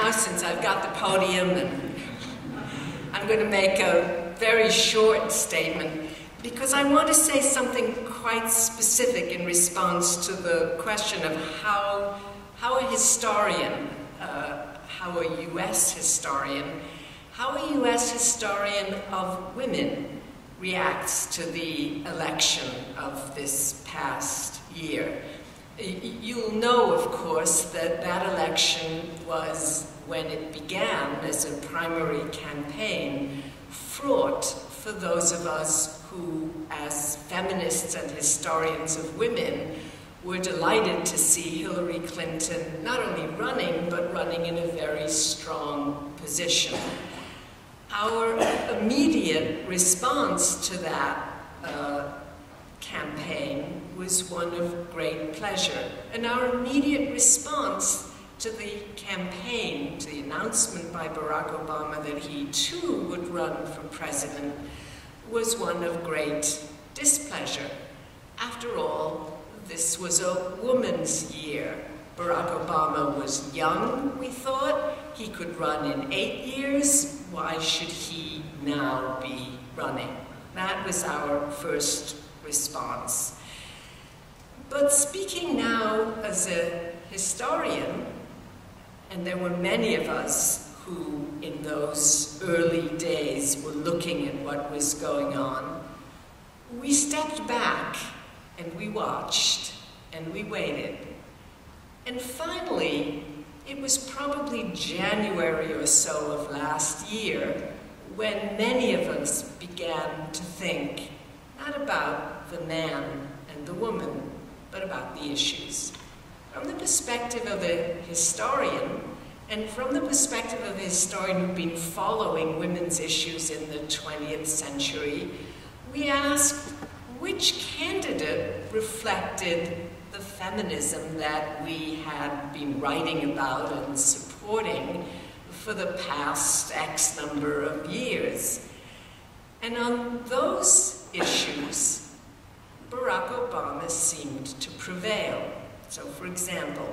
now, since I've got the podium, and I'm going to make a very short statement, because I want to say something quite specific in response to the question of how a historian, how a U.S. historian of women reacts to the election of this past year. You'll know, of course, that that election was, when it began as a primary campaign, fraught for those of us who, as feminists and historians of women, were delighted to see Hillary Clinton not only running, but running in a very strong position. Our immediate response to that campaign was one of great pleasure. And our immediate response to the campaign, to the announcement by Barack Obama that he too would run for president, was one of great displeasure. After all, this was a woman's year. Barack Obama was young, we thought. He could run in 8 years. Why should he now be running? That was our first response. But speaking now as a historian, and there were many of us who in those early days were looking at what was going on, we stepped back and we watched and we waited. And finally, it was probably January or so of last year when many of us began to think not about the man and the woman, but about the issues. From the perspective of a historian, and from the perspective of a historian who'd been following women's issues in the 20th century, we asked which candidate reflected the feminism that we had been writing about and supporting for the past X number of years. And on those issues, Barack Obama seemed to prevail. So, for example,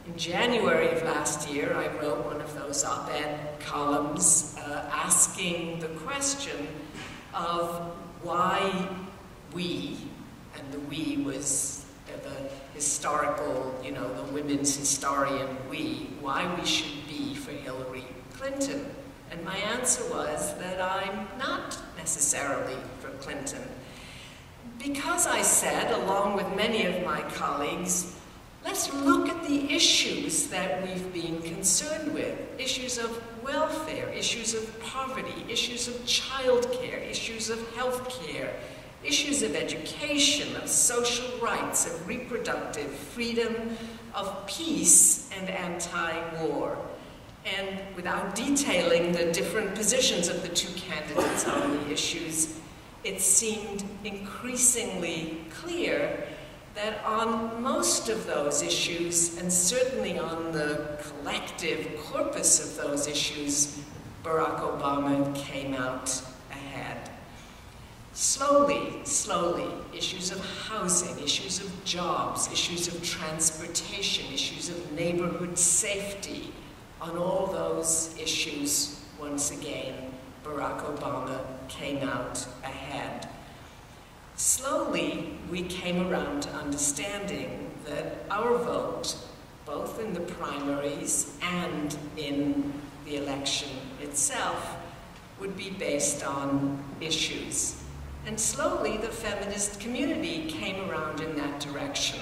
in January of last year, I wrote one of those op-ed columns asking the question of why we, and the we was the historical, the women's historian we, why we should be for Hillary Clinton. And my answer was that I'm not necessarily for Clinton. Because I said, along with many of my colleagues, let's look at the issues that we've been concerned with. Issues of welfare, issues of poverty, issues of childcare, issues of healthcare, issues of education, of social rights, of reproductive freedom, of peace and anti-war. And without detailing the different positions of the two candidates on the issues, it seemed increasingly clear that on most of those issues, and certainly on the collective corpus of those issues, Barack Obama came out ahead. Slowly, issues of housing, issues of jobs, issues of transportation, issues of neighborhood safety, on all those issues, once again, Barack Obama came out ahead. Slowly, we came around to understanding that our vote, both in the primaries and in the election itself, would be based on issues. And slowly, the feminist community came around in that direction.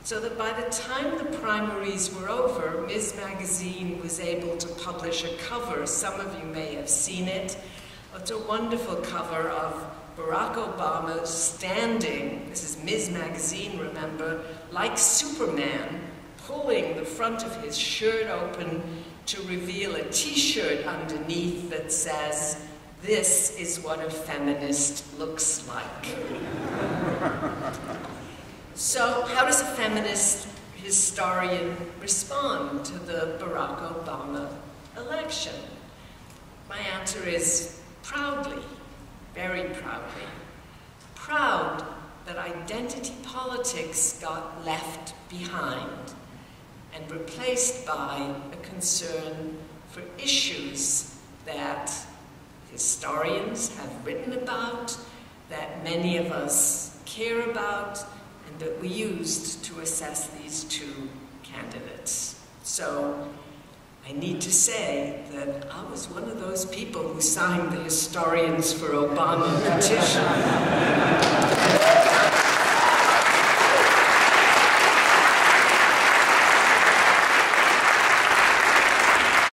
So that by the time the primaries were over, Ms. Magazine was able to publish a cover. Some of you may have seen it. It's a wonderful cover of Barack Obama standing, this is Ms. Magazine, remember, like Superman, pulling the front of his shirt open to reveal a t-shirt underneath that says, "This is what a feminist looks like." So how does a feminist historian respond to the Barack Obama election? My answer is proudly, very proudly. Proud that identity politics got left behind and replaced by a concern for issues that historians have written about, that many of us care about, and that we used to assess these two candidates. So I need to say that I was one of those people who signed the Historians for Obama petition.